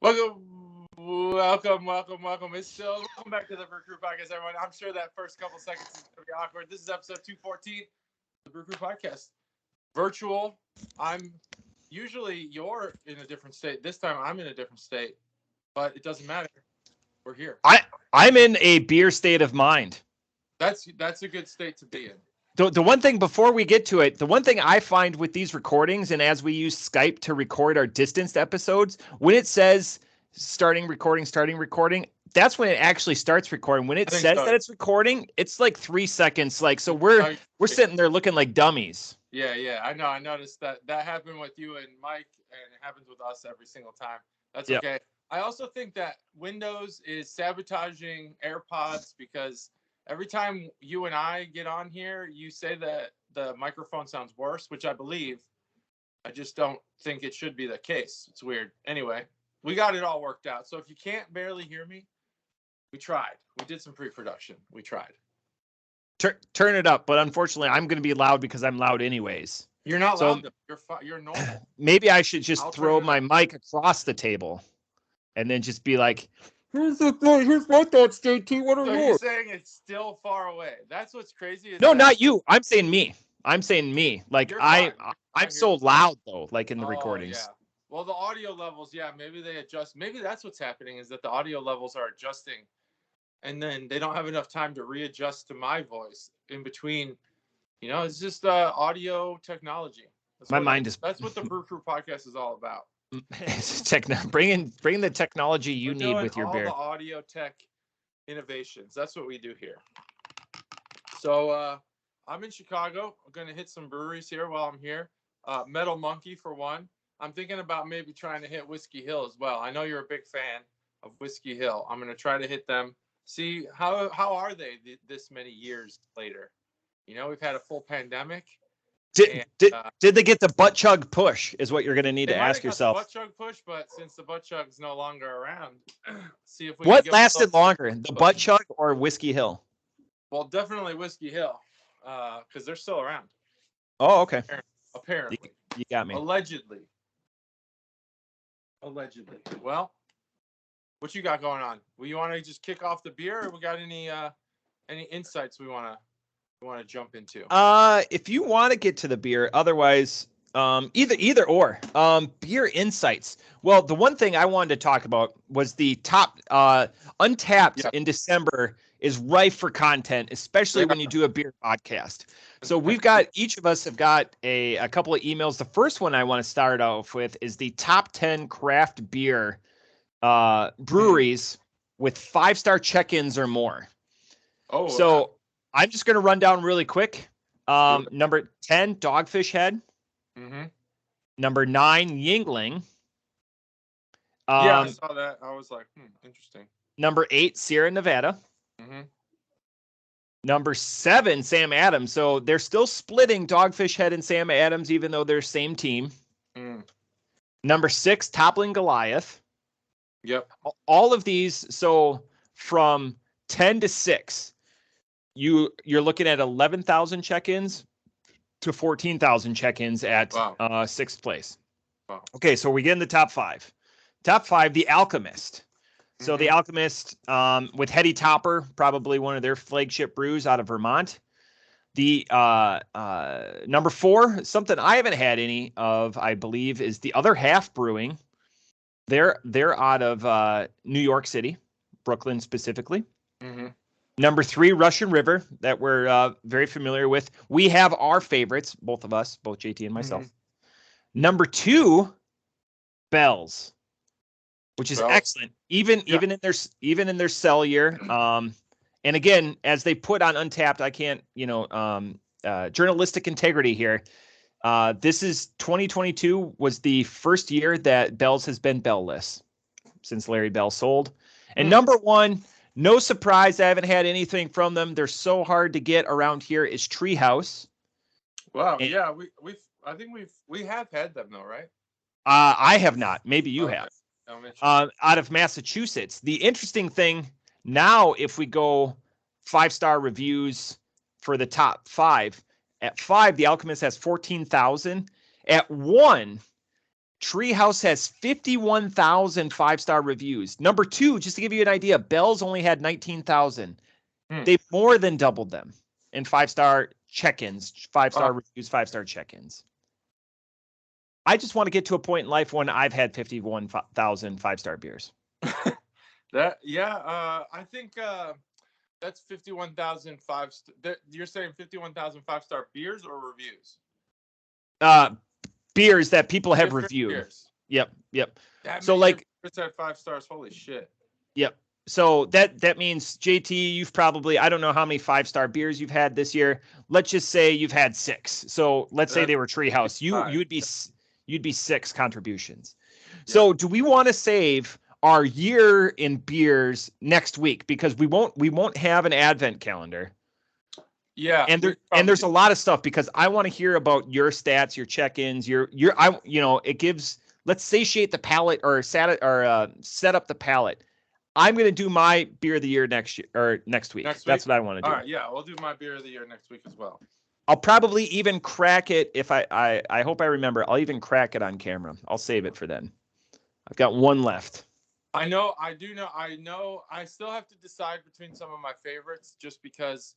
Welcome. It's still welcome back to the Brew Crew Podcast, everyone. I'm sure that first couple seconds is going to be awkward. This is episode 214 of the Brew Crew Podcast. Virtual. You're in a different state. This time I'm in a different state, but it doesn't matter. We're here. I'm in a beer state of mind. That's a good state to be in. The one thing before we get to it, the one thing I find with these recordings, and as we use Skype to record our distanced episodes, when it says starting recording, that's when it actually starts recording. When it says that it's recording, it's like 3 seconds. So we're sitting there looking like dummies. Yeah. I know. I noticed that happened with you and Mike, and it happens with us every single time. That's okay. Yep. I also think that Windows is sabotaging AirPods because every time you and I get on here, you say that the microphone sounds worse, which I believe. I just don't think it should be the case. It's weird. Anyway, we got it all worked out. So if you can't barely hear me, we tried. We did some pre-production. We tried. Turn it up, but unfortunately, I'm going to be loud because I'm loud anyways. You're not loud. You're normal. Maybe I should just throw my mic across the table and then just be like, here's my thoughts, JT. What are you? You're saying it's still far away. That's what's crazy. No, not you. I'm saying me. Like I'm so loud though, like in the recordings. Yeah. Well, the audio levels, maybe they adjust. Maybe that's what's happening is that the audio levels are adjusting, and then they don't have enough time to readjust to my voice in between. It's just audio technology. That's what the Brew Crew Podcast is all about. Bring the technology you need with your beer. All the audio tech innovations. That's what we do here. So I'm in Chicago. I'm going to hit some breweries here while I'm here. Metal Monkey for one. I'm thinking about maybe trying to hit Whiskey Hill as well. I know you're a big fan of Whiskey Hill. I'm going to try to hit them. See how are they this many years later? We've had a full pandemic. Did they get the butt chug push? Is what you're going to need to ask yourself. Butt chug push, but since the butt chug is no longer around, see if we. What lasted longer, the butt chug or Whiskey Hill? Well, definitely Whiskey Hill, because they're still around. Oh, okay. Apparently, you got me. Allegedly. Well, what you got going on? Well, you want to just kick off the beer, or we got any insights we want to jump into? If you want to get to the beer, otherwise, either or. Beer insights. Well, the one thing I wanted to talk about was the top Untapped in December is rife for content, especially when you do a beer podcast. So each of us have got a couple of emails. The first one I want to start off with is the top 10 craft beer breweries with 5-star check-ins or more. Oh, so I'm just going to run down really quick. Number 10, Dogfish Head. Mm-hmm. Number 9, Yingling. I saw that. I was like, interesting. Number 8, Sierra Nevada. Mm-hmm. Number 7, Sam Adams. So they're still splitting Dogfish Head and Sam Adams, even though they're same team. Mm. Number 6, Toppling Goliath. Yep. All of these. So from 10 to 6, you're looking at 11,000 check-ins to 14,000 check-ins at 6th place. Wow. Okay, so we get in the top 5. Top 5, The Alchemist. So The Alchemist with Hetty Topper, probably one of their flagship brews out of Vermont. The number 4, something I haven't had any of, I believe, is The Other Half Brewing. They're out of New York City, Brooklyn specifically. Mm-hmm. Number 3, Russian River, that we're very familiar with. We have our favorites, both of us, both JT and myself. Mm-hmm. Number 2, Bell's, which is excellent, even in their sell year. And again, as they put on Untapped, I can't, journalistic integrity here. This is 2022 was the first year that Bell's has been bell-less since Larry Bell sold. And number 1, no surprise, I haven't had anything from them. They're so hard to get around here. Is Treehouse. Wow. And, I think we have had them though, right? I have not. Maybe you have. Out of Massachusetts. The interesting thing now, if we go 5-star reviews for the top 5, at 5, The Alchemist has 14,000. At 1, Treehouse has 51,000 5-star reviews. Number 2, just to give you an idea, Bell's only had 19,000. They've more than doubled them in 5-star check-ins, 5-star reviews, 5-star check-ins. I just want to get to a point in life when I've had 51,000 5-star beers. I think that's 51,000 you're saying 51,000 5-star beers or reviews? Beers that people have reviewed. Beers. Yep. So like it's at 5 stars. Holy shit. Yep. So that means JT, you've probably, I don't know how many 5-star beers you've had this year. Let's just say you've had 6. So let's say they were Treehouse. You'd be 6 contributions. Yep. So do we want to save our year in beers next week, because we won't have an advent calendar? Yeah. And there's a lot of stuff, because I want to hear about your stats, your check-ins, it gives, let's satiate the palate or set up the palate. I'm going to do my beer of the year next week. That's what I want to do. All right. Yeah. We'll do my beer of the year next week as well. I'll probably even crack it if I hope I remember. I'll even crack it on camera. I'll save it for then. I've got one left. I know. I still have to decide between some of my favorites, just because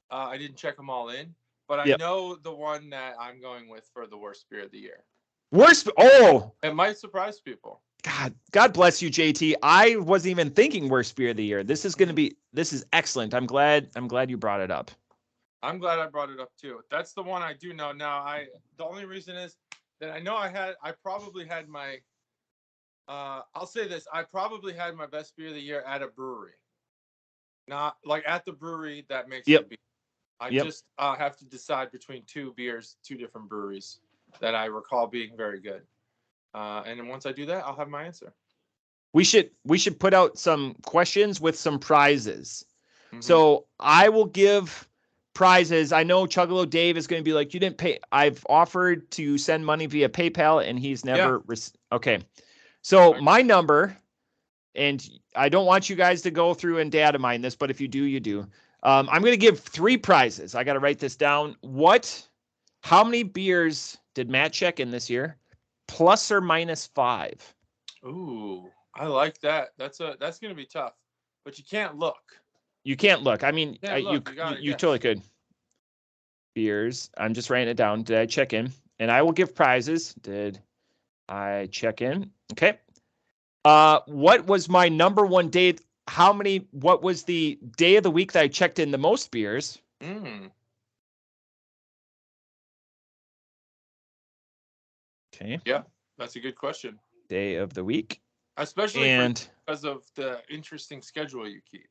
I didn't check them all in, but I know the one that I'm going with for the worst beer of the year. It might surprise people. God bless you, JT. I wasn't even thinking worst beer of the year. This is excellent. I'm glad you brought it up. I'm glad I brought it up too. That's the one I do know now. The only reason is that I know I probably had my I'll say this, I probably had my best beer of the year at a brewery. Not like at the brewery that makes the beer. I just have to decide between 2 beers, 2 different breweries that I recall being very good. And then once I do that, I'll have my answer. We should put out some questions with some prizes. Mm-hmm. So I will give prizes. I know Chuggalo Dave is going to be like, you didn't pay. I've offered to send money via PayPal, and he's never. Okay. So my number, and I don't want you guys to go through and data mine this, but if you do, you do. I'm going to give 3 prizes. I got to write this down. How many beers did Matt check in this year? Plus or minus 5. Ooh, I like that. That's going to be tough, but you can't look. You can't look. I mean, you totally could. Beers. I'm just writing it down. Did I check in? And I will give prizes. Did I check in? Okay. What was my number one day? What was the day of the week that I checked in the most beers? Okay. Yeah, that's a good question. Day of the week. Especially because of the interesting schedule you keep.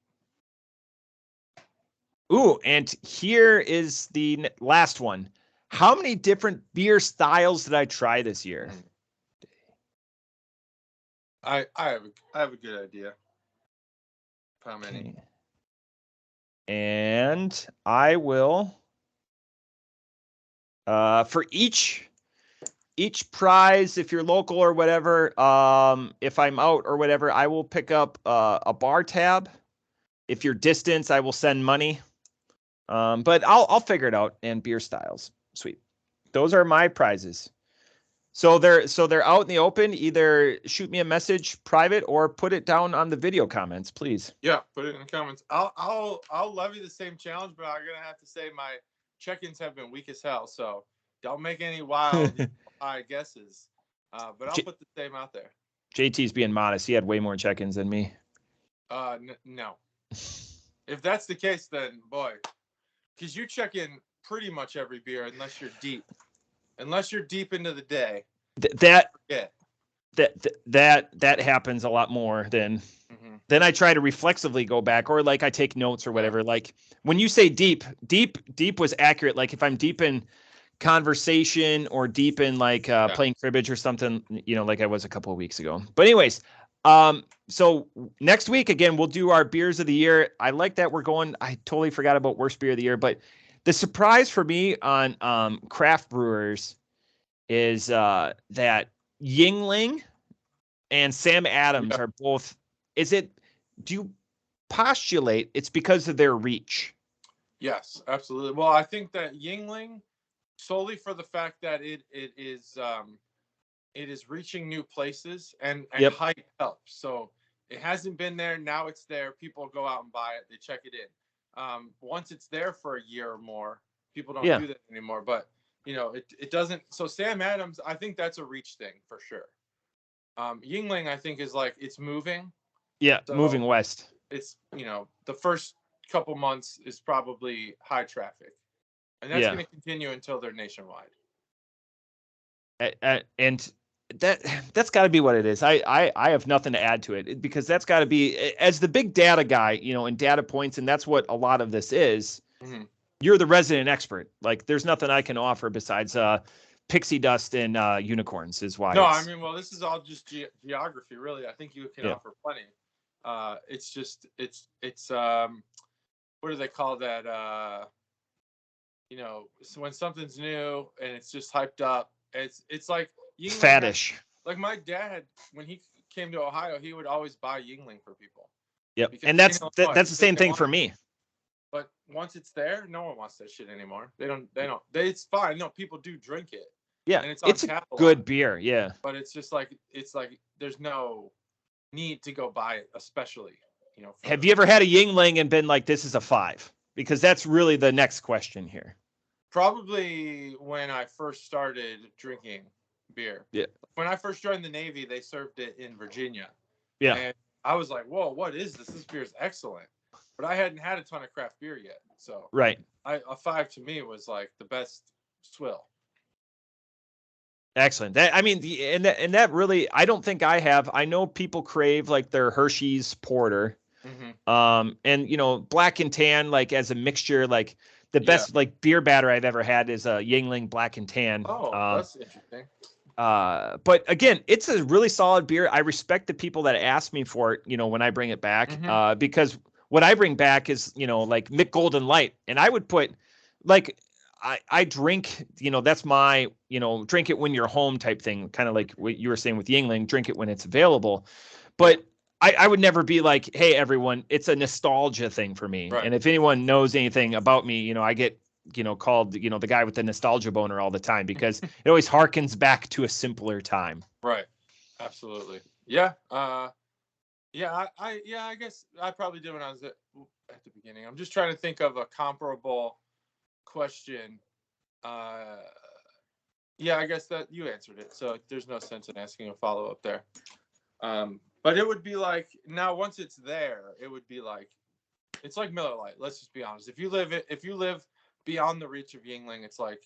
Ooh, and here is the last one. How many different beer styles did I try this year? I have a good idea. How many? Okay. And I will for each prize, if you're local or whatever, if I'm out or whatever, I will pick up a bar tab. If you're distant, I will send money. But I'll figure it out. And beer styles. Sweet. Those are my prizes. So they're out in the open. Either shoot me a message private or put it down on the video comments, please. Yeah, put it in the comments. I'll levy the same challenge, but I'm gonna have to say my check-ins have been weak as hell. So don't make any wild high guesses. But I'll put the same out there. JT's being modest. He had way more check-ins than me. No. If that's the case, then boy, because you check in pretty much every beer unless you're deep. Unless you're deep into the day. That happens a lot more than then I try to reflexively go back, or like I take notes or whatever. Like when you say deep was accurate. Like if I'm deep in conversation or deep in like playing cribbage or something, like I was a couple of weeks ago. But anyways, so next week again we'll do our beers of the year. I like that we're going. I totally forgot about worst beer of the year, but the surprise for me on craft brewers is that Yuengling and Sam Adams are both. Do you postulate it's because of their reach? Yes, absolutely. Well, I think that Yuengling, solely for the fact that it is it is reaching new places, and Yep. hype helps. So it hasn't been there. Now it's there. People go out and buy it. They check it in. Once it's there for a year or more, people don't Yeah. do that anymore. But it doesn't. So Sam Adams, I think that's a reach thing for sure. Yingling, I think, is like it's moving. Yeah, So moving west. it's the first couple months is probably high traffic, and that's Yeah. going to continue until they're nationwide. And that's got to be what it is. I have nothing to add to it because that's got to be, as the big data guy, and data points, and that's what a lot of this is. Mm-hmm. You're the resident expert. Like, there's nothing I can offer besides pixie dust and unicorns. Is why. No, I mean, well, this is all just geography, really. I think you can Yeah. offer plenty. It's just it's what do they call that? So when something's new and it's just hyped up, it's like Yingling Faddish. Like my dad, when he came to Ohio, he would always buy Yingling for people. Yep. And that's the same thing for me. But once it's there, no one wants that shit anymore. It's fine. No, people do drink it. Yeah. And it's a good beer. Yeah. But it's just like there's no need to go buy it, especially, Have you ever had a Yingling and been like, this is a 5? Because that's really the next question here. Probably when I first started drinking beer. Yeah. When I first joined the Navy, they served it in Virginia. Yeah. And I was like, whoa, what is this? This beer is excellent. But I hadn't had a ton of craft beer yet. So right. A 5 to me was like the best swill. Excellent. And that really, I don't think I have. I know people crave like their Hershey's porter. Mm-hmm. And black and tan, like as a mixture, like the best like beer batter I've ever had is a Yingling black and tan. Oh, that's interesting. But again, it's a really solid beer. I respect the people that ask me for it, when I bring it back, Mm-hmm. because what I bring back is, like Mick Golden Light, and I would put like, I drink, that's my, drink it when you're home type thing. Kind of like what you were saying with Yingling, drink it when it's available. But I would never be like, hey, everyone, it's a nostalgia thing for me. Right. And if anyone knows anything about me, I get, called, the guy with the nostalgia boner all the time because it always harkens back to a simpler time. Right. Absolutely. Yeah. Yeah. I guess I probably did when I was at the beginning. I'm just trying to think of a comparable question. Yeah, I guess that you answered it. So there's no sense in asking a follow-up there. But it would be like, now once it's there, it would be like, it's like Miller Lite. Let's just be honest. If you live beyond the reach of Yingling, it's like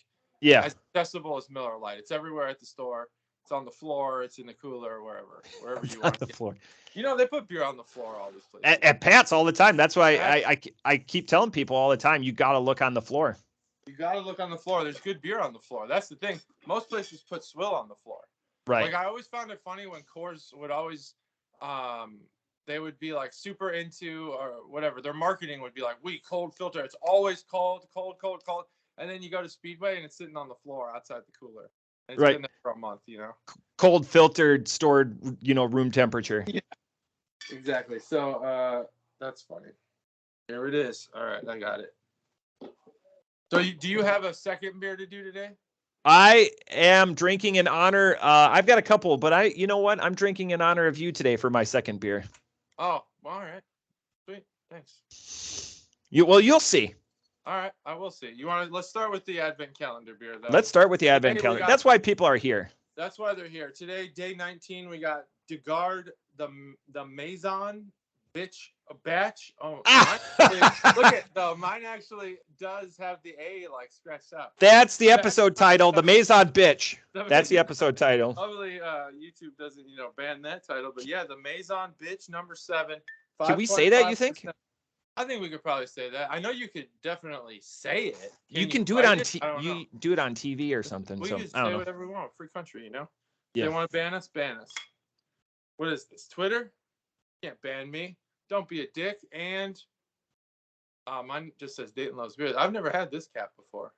as accessible as Miller Lite. It's everywhere at the store. It's on the floor. It's in the cooler, wherever you want. On the floor. They put beer on the floor all these places. At Pat's all the time. That's why I keep telling people all the time, you got to look on the floor. You got to look on the floor. There's good beer on the floor. That's the thing. Most places put swill on the floor. Right. Like I always found it funny when Coors would always, they would be like super into or whatever. Their marketing would be like, we cold filter. It's always cold. And then you go to Speedway and it's sitting on the floor outside the cooler. And it's been there for a month, Cold filtered, stored, room temperature. Yeah, exactly. So that's funny. Here it is. All right, I got it. So do you have a second beer to do today? I am drinking in honor. I've got a couple, but you know what? I'm drinking in honor of you today for my second beer. Oh, all right. Sweet. Thanks. You'll see. All right, I will see. Let's start with the Advent calendar beer, though. Let's start with the Advent calendar. That's why people are here. That's why they're here. Today, day 19, we got Garde, the Maison Bitch Batch. Oh, look at though. Mine actually does have the A like scratched out. That's the episode title, the Maison Bitch. That's the episode title. Hopefully, YouTube doesn't ban that title, but yeah, the Maison Bitch number 7. Can we say that? You think? I think we could probably say that. I know you could definitely say it. You can do it on do it on TV or something. We can say whatever we want. Free country, Yeah. If they want to ban us, ban us. What is this? Twitter? Can't ban me. Don't be a dick. And mine just says Dayton loves beer. I've never had this cap before.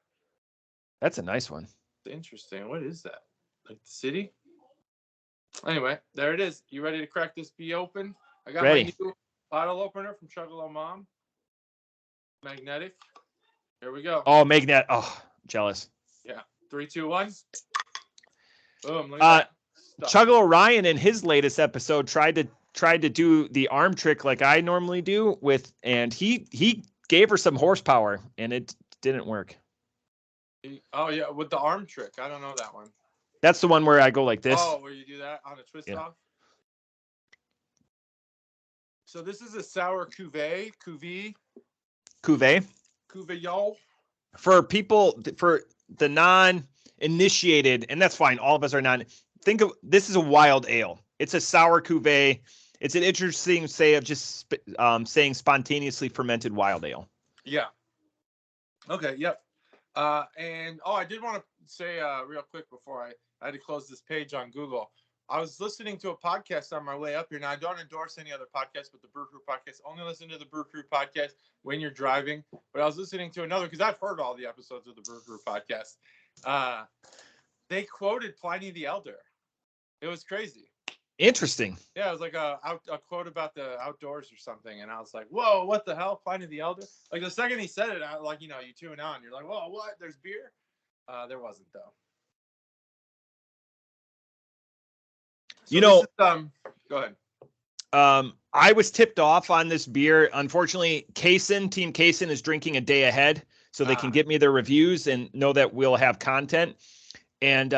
That's a nice one. Interesting. What is that? Like the city? Anyway, there it is. You ready to crack this bee open? I got my new bottle opener from Chuggalos Mom. Magnetic. Here we go. Oh, magnet. Oh, jealous. Yeah. 3, 2, 1. Boom. Look at that. Chuggalo Ryan in his latest episode tried to do the arm trick like I normally do and he gave her some horsepower and it didn't work. Oh yeah, with the arm trick. I don't know that one. That's the one where I go like this. Oh, where you do that on a twist off. So this is a sour cuvee. Cuvée. For people, for the non-initiated, and that's fine. All of us are not. Think of this is a wild ale. It's a sour cuvee. It's an interesting say of just saying spontaneously fermented wild ale. Yeah. Okay. Yep. And I did want to say real quick before I had to close this page on Google. I was listening to a podcast on my way up here. Now, I don't endorse any other podcast, but the Brew Crew podcast. Only listen to the Brew Crew podcast when you're driving. But I was listening to another, because I've heard all the episodes of the Brew Crew podcast. They quoted Pliny the Elder. It was crazy. Interesting. Yeah, it was like a quote about the outdoors or something. And I was like, whoa, what the hell? Pliny the Elder? Like the second he said it, you tune on. You're like, whoa, what? There's beer? There wasn't, though. So go ahead. I was tipped off on this beer. Unfortunately, Team Kaysen is drinking a day ahead, so they can get me their reviews and know that we'll have content. And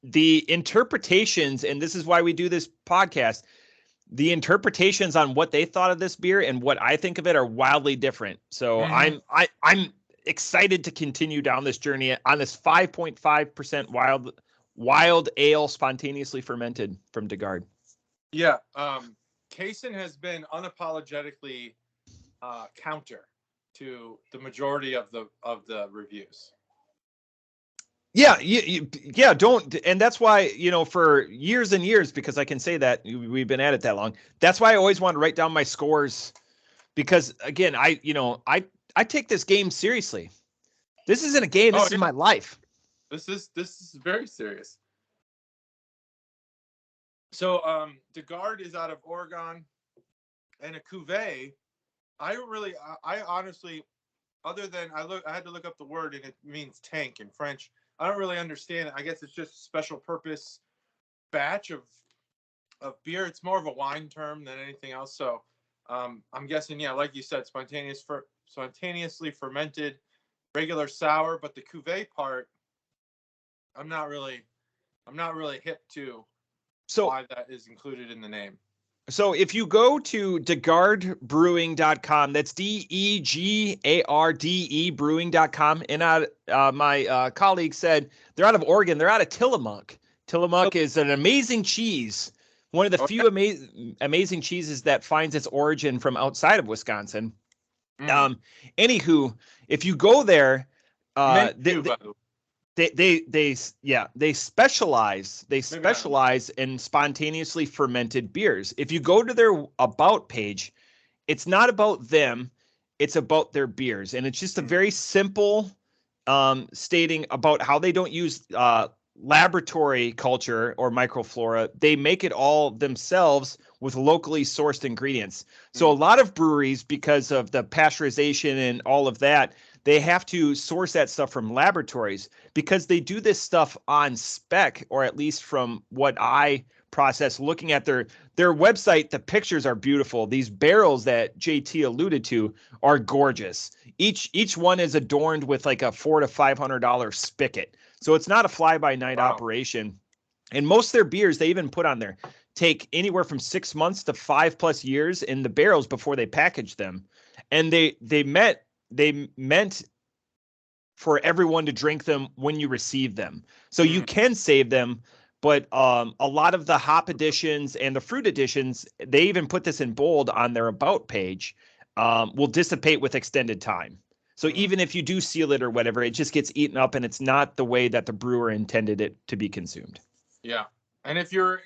the interpretations, and this is why we do this podcast, the interpretations on what they thought of this beer and what I think of it are wildly different. So I'm excited to continue down this journey on this 5.5% wild ale spontaneously fermented from Garde. Yeah. Kaysen has been unapologetically counter to the majority of the reviews. Yeah, don't, and that's why, for years and years, because I can say that we've been at it that long. That's why I always want to write down my scores, because again, I take this game seriously. This isn't a game. This is my life. This is very serious. So, Garde is out of Oregon, and a cuvee. I honestly, other than I had to look up the word, and it means tank in French. I don't really understand it. I guess it's just a special purpose batch of beer. It's more of a wine term than anything else. So, I'm guessing, yeah, like you said, spontaneously fermented, regular sour, but the cuvee part, I'm not really hip to why that is included in the name. So if you go to degardebrewing.com, that's DEGARDE brewing.com, and my colleague said they're out of Oregon. They're out of Tillamook. Tillamook is an amazing cheese, one of the few amazing cheeses that finds its origin from outside of Wisconsin. Anywho, if you go there, they specialize in spontaneously fermented beers. If you go to their about page, it's not about them, it's about their beers, and it's just a very simple stating about how they don't use laboratory culture or microflora. They make it all themselves with locally sourced ingredients. So a lot of breweries, because of the pasteurization and all of that, they have to source that stuff from laboratories, because they do this stuff on spec, or at least from what I process looking at their website. The pictures are beautiful. These barrels that JT alluded to are gorgeous. Each one is adorned with like a $400 to $500 spigot. So it's not a fly-by-night operation. And most of their beers, they even put on there, take anywhere from 6 months to 5+ years in the barrels before they package them. And they meant for everyone to drink them when you receive them. So you can save them, but a lot of the hop editions and the fruit editions, they even put this in bold on their about page, will dissipate with extended time. So even if you do seal it or whatever, it just gets eaten up, and it's not the way that the brewer intended it to be consumed. Yeah. And if you were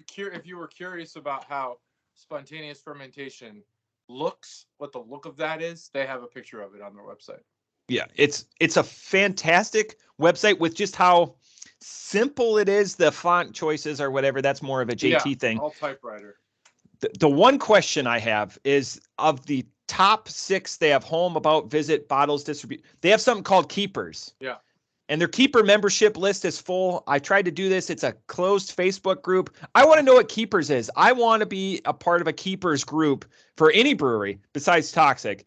curious about how spontaneous fermentation looks, what the look of that is, they have a picture of it on their website. Yeah, it's a fantastic website with just how simple it is. The font choices or whatever, that's more of a JT thing. All typewriter. The one question I have is, of the top 6, they have home, about, visit, bottles, distribute. They have something called keepers. Yeah. and their keeper membership list is full. I tried to do this. It's a closed Facebook group. I want to know what Keepers is. I want to be a part of a Keepers group for any brewery besides Toxic.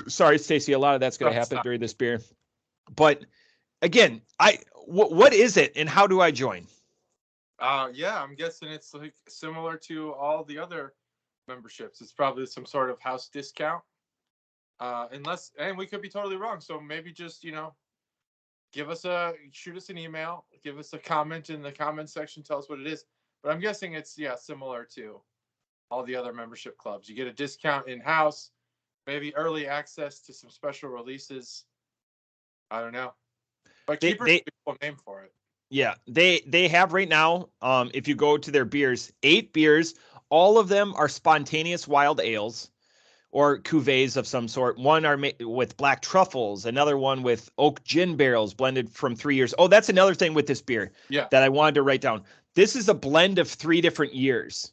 Sorry, Stacey. A lot of that's going to happen during this beer. But again, what is it and how do I join? Yeah, I'm guessing it's like similar to all the other memberships. It's probably some sort of house discount. Unless, and we could be totally wrong. So maybe just, shoot us an email, give us a comment in the comment section, tell us what it is. But I'm guessing it's, similar to all the other membership clubs. You get a discount in-house, maybe early access to some special releases. I don't know. But Keepers is a cool name for it. Yeah, they have right now, if you go to their beers, 8 beers, all of them are spontaneous wild ales or cuvées of some sort. One are with black truffles, another one with oak gin barrels blended from 3 years. Oh, that's another thing with this beer that I wanted to write down. This is a blend of 3 different years.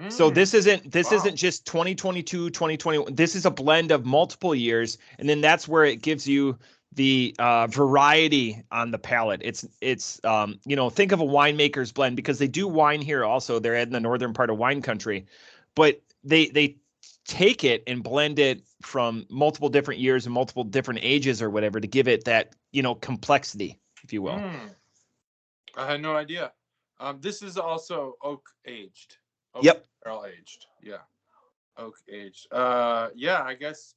So this isn't just 2022, 2021. This is a blend of multiple years, and then that's where it gives you the variety on the palate. It's think of a winemaker's blend, because they do wine here also. They're in the northern part of wine country, but they take it and blend it from multiple different years and multiple different ages or whatever to give it that, complexity, if you will. I had no idea. This is also oak aged. Yep. Barrel aged. Yeah. Oak aged. Yeah, I guess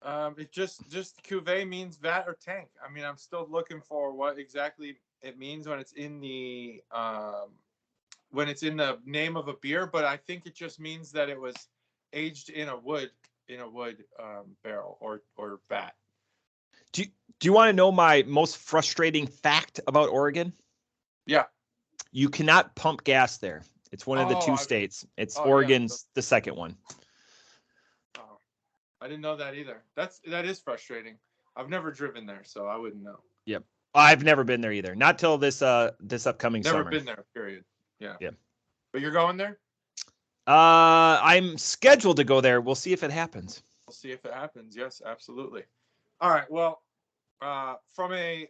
it just cuvee means vat or tank. I mean, I'm still looking for what exactly it means when it's in the name of a beer, but I think it just means that it was aged in a wood barrel or vat. Do you want to know my most frustrating fact about Oregon? Yeah. You cannot pump gas there. It's one of the 2 states. It's Oregon's the second one. Oh, I didn't know that either. That is frustrating. I've never driven there, so I wouldn't know. Yep. I've never been there either. Not till this upcoming summer. Never been there, period. Yeah. Yeah. But you're going there? I'm scheduled to go there. We'll see if it happens. We'll see if it happens. Yes, absolutely. All right. Well, from a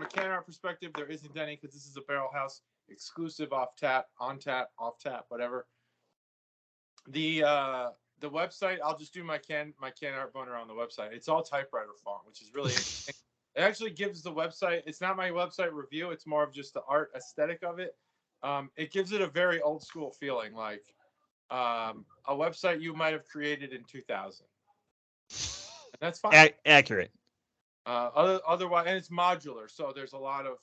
can art perspective, there isn't any, because this is a barrel house exclusive, off tap, on tap, off tap, whatever. The website, I'll just do my can art boner on the website. It's all typewriter font, which is really interesting. It actually gives the website, it's not my website review, it's more of just the art aesthetic of it. It gives it a very old school feeling, like a website you might have created in 2000. And that's fine. Accurate. Otherwise, and it's modular, so there's a lot of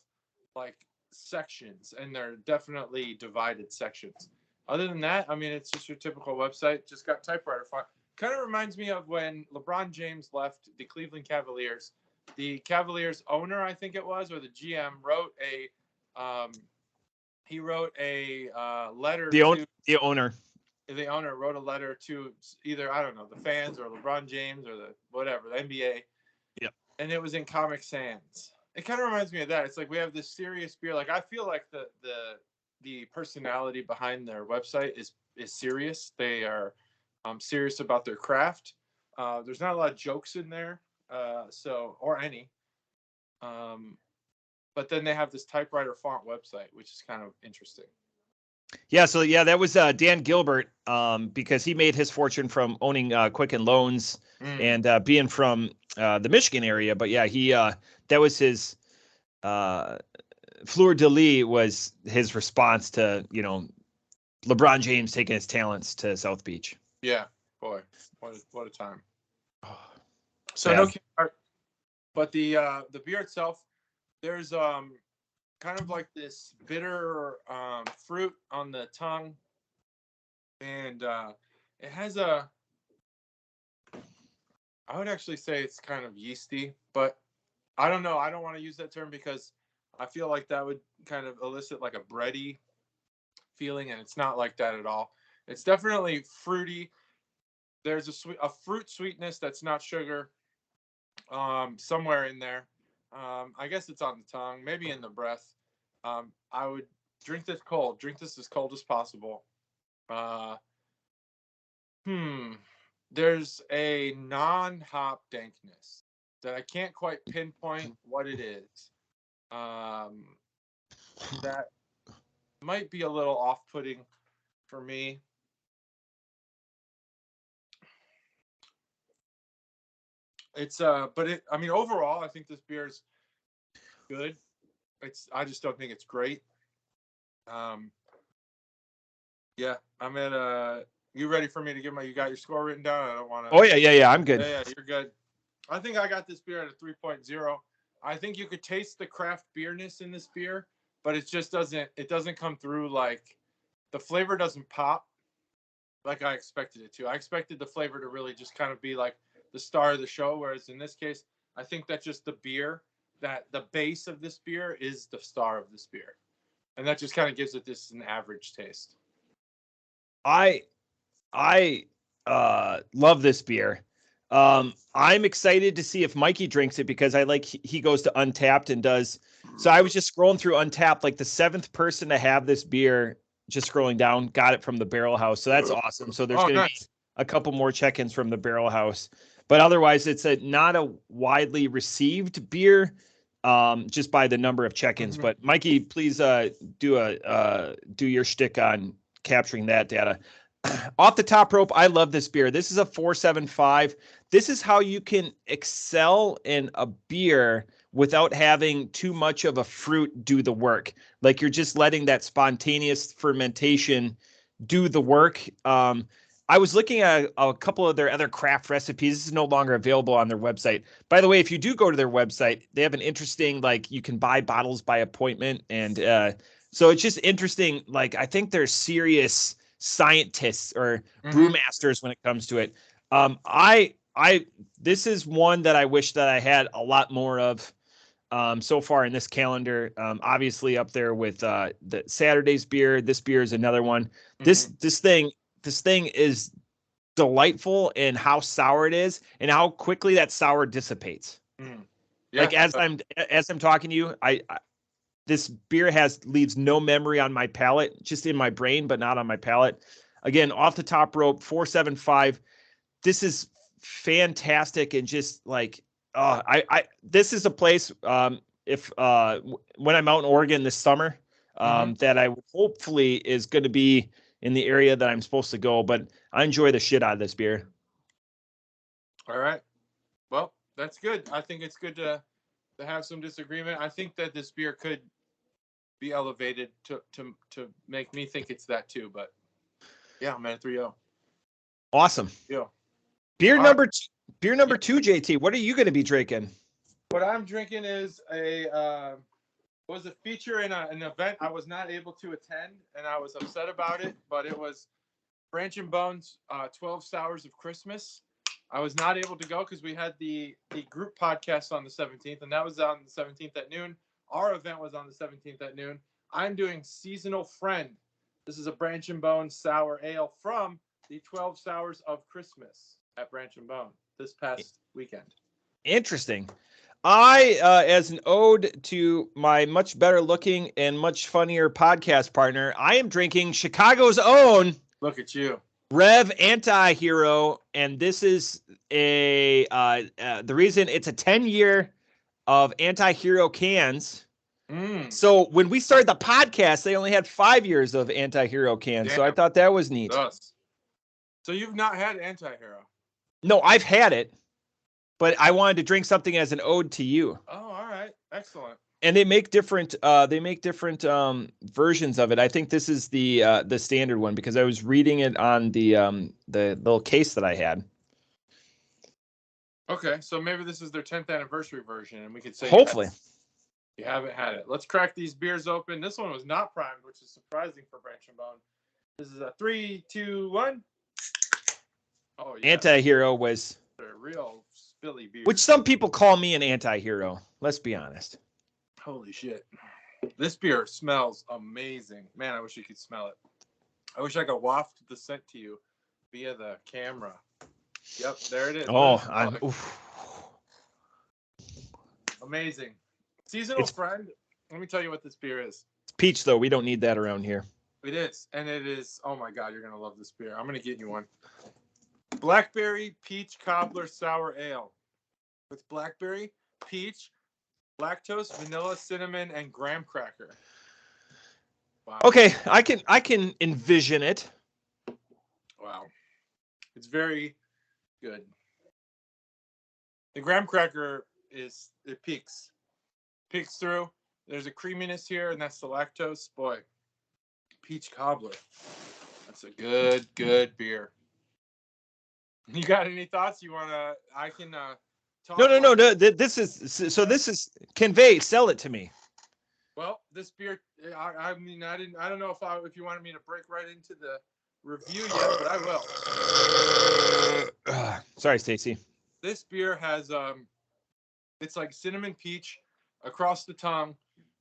like sections, and they're definitely divided sections. Other than that, I mean, it's just your typical website, just got typewriter font. Kind of reminds me of when LeBron James left the Cleveland Cavaliers. The Cavaliers owner, I think it was, or the GM, wrote a letter to the owner. The owner wrote a letter to either, I don't know, the fans or LeBron James or the NBA. Yep. And it was in Comic Sans. It kind of reminds me of that. It's like we have this serious beer. Like, I feel like the personality behind their website is serious. They are serious about their craft. There's not a lot of jokes in there, or any. But then they have this typewriter font website, which is kind of interesting. Yeah, so that was Dan Gilbert, because he made his fortune from owning Quicken Loans and being from the Michigan area. But yeah, he that was his fleur de lis was his response to LeBron James taking his talents to South Beach. Yeah, boy, what a time. So no can art, but the beer itself, there's kind of like this bitter fruit on the tongue, and it has I would actually say it's kind of yeasty, but I don't know. I don't want to use that term because I feel like that would kind of elicit like a bready feeling, and it's not like that at all. It's definitely fruity. There's a fruit sweetness that's not sugar, somewhere in there. I guess it's on the tongue, maybe in the breath. I would drink this cold. Drink this as cold as possible. There's a non-hop dankness. that I can't quite pinpoint what it is. That might be a little off-putting for me. I mean, overall, I think this beer is good. I just don't think it's great. Yeah, I'm at you ready for me to you got your score written down? I don't want to. Oh, yeah, I'm good. Yeah, you're good. I think I got this beer at a 3.0. I think you could taste the craft beerness in this beer, but it doesn't come through like the flavor doesn't pop like I expected it to. I expected the flavor to really just kind of be like the star of the show, whereas in this case, I think that just the base of this beer is the star of this beer. And that just kind of gives it an average taste. I love this beer. I'm excited to see if Mikey drinks it because he goes to Untapped and does. So I was just scrolling through Untapped, like the 7th person to have this beer, just scrolling down, got it from the Barrel House. So that's awesome. So there's going to be a couple more check-ins from the Barrel House, but otherwise it's not a widely received beer, just by the number of check-ins. Mm-hmm. But Mikey, please do your shtick on capturing that data. Off the top rope, I love this beer. This is a 4.75. This is how you can excel in a beer without having too much of a fruit do the work. Like you're just letting that spontaneous fermentation do the work. I was looking at a couple of their other craft recipes. This is no longer available on their website. By the way, if you do go to their website, they have an interesting, like you can buy bottles by appointment. And so it's just interesting. Like I think they're serious scientists or brewmasters when it comes to it. This is one that I wish that I had a lot more of so far in this calendar. Obviously up there with the Saturday's beer. This beer is another one. Mm-hmm. This thing is delightful in how sour it is and how quickly that sour dissipates. Mm. Yeah. Like as I'm talking to you, this beer leaves no memory on my palate, just in my brain, but not on my palate. Again, off the top rope, 4.75. This is fantastic. And just like, this is a place, if when I'm out in Oregon this summer, that I hopefully is going to be in the area that I'm supposed to go, but I enjoy the shit out of this beer. All right. Well, that's good. I think it's good to have some disagreement. I think that this beer could be elevated to make me think it's that too, but yeah, I'm at 3.0. Awesome. Yeah. Beer number two, JT. What are you going to be drinking? What I'm drinking is was a feature in an event I was not able to attend, and I was upset about it, but it was Branch and Bone's 12 Sours of Christmas. I was not able to go because we had the group podcast on the 17th, and that was on the 17th at noon. Our event was on the 17th at noon. I'm doing Seasonal Friend. This is a Branch and Bone sour ale from the 12 Sours of Christmas at Branch and Bone this past weekend. Interesting. I, as an ode to my much better looking and much funnier podcast partner, I am drinking Chicago's own. Look at you. Rev Anti-Hero. And this is the reason it's a 10-year of Anti-Hero cans. So when we started the podcast, they only had 5 years of Anti-Hero cans. Damn. So I thought that was neat. So you've not had Anti-Hero? No, I've had it. But I wanted to drink something as an ode to you. Oh, all right. Excellent. And they make different versions of it. I think this is the standard one because I was reading it on the little case that I had. Okay, so maybe this is their 10th anniversary version, and we could say hopefully you haven't had it. Let's crack these beers open. This one was not primed, which is surprising for Branch and Bone. This is a 3, 2, 1. Oh yeah. Anti-Hero was a real spilly beer. Which some people call me an anti-hero. Let's be honest. Holy shit. This beer smells amazing. Man, I wish you could smell it. I wish I could waft the scent to you via the camera. Yep, there it is. Amazing. Seasonal Friend. Let me tell you what this beer is. It's peach, though. We don't need that around here. It is. And it is. Oh, my God. You're going to love this beer. I'm going to get you one. Blackberry Peach Cobbler Sour Ale. with blackberry, peach, lactose, vanilla, cinnamon, and graham cracker. Wow. Okay, I can envision it. Wow. It's very good. The graham cracker it peaks through. There's a creaminess here, and that's the lactose. Boy, peach cobbler. That's a good beer. You got any thoughts? I can talk. No. This is sell it to me. Well, this beer, I mean, I don't know if you wanted me to break right into the review yet, but I will. Sorry, Stacy. This beer has it's like cinnamon peach across the tongue,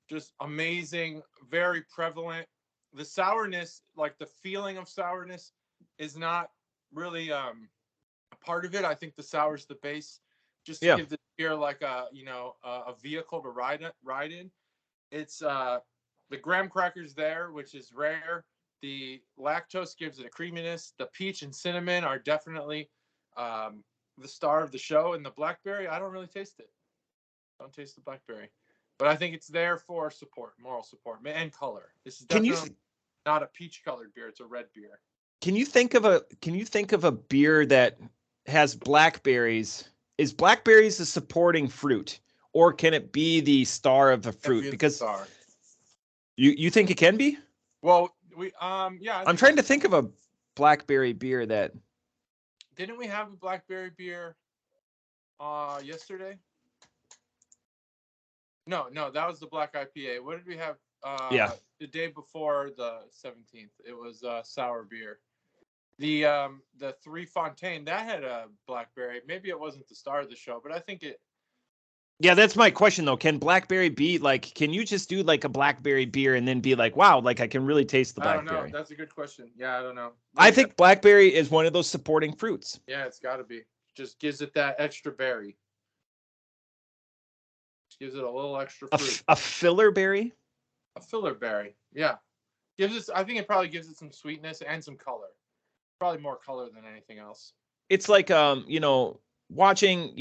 just amazing, very prevalent. The sourness, like the feeling of sourness, is not really a part of it. I think the sour's the base, just to give the beer like a vehicle to ride in. It's the graham crackers there, which is rare. The lactose gives it a creaminess. The peach and cinnamon are definitely the star of the show. And the blackberry, I don't really taste it. Don't taste the blackberry, but I think it's there for support, moral support, and color. This is definitely not a peach colored beer. It's a red beer. Can you think of a beer that has blackberries? Is blackberries a supporting fruit, or can it be the star of the fruit? Because you think it can be? Well, I'm trying to think of a blackberry beer that. Didn't we have a blackberry beer yesterday? No, that was the black IPA. What did we have the day before the 17th? It was sour beer. The Three Fontaine, that had a blackberry. Maybe it wasn't the star of the show, but I think it. Yeah, that's my question though. Can blackberry be like? Can you just do like a blackberry beer and then be like, wow, like I can really taste the blackberry? I don't know. That's a good question. Yeah, I don't know. I think blackberry is one of those supporting fruits. Yeah, it's got to be. Just gives it that extra berry. Gives it a little extra fruit. A filler berry? A filler berry, yeah. I think it probably gives it some sweetness and some color. Probably more color than anything else. It's like watching,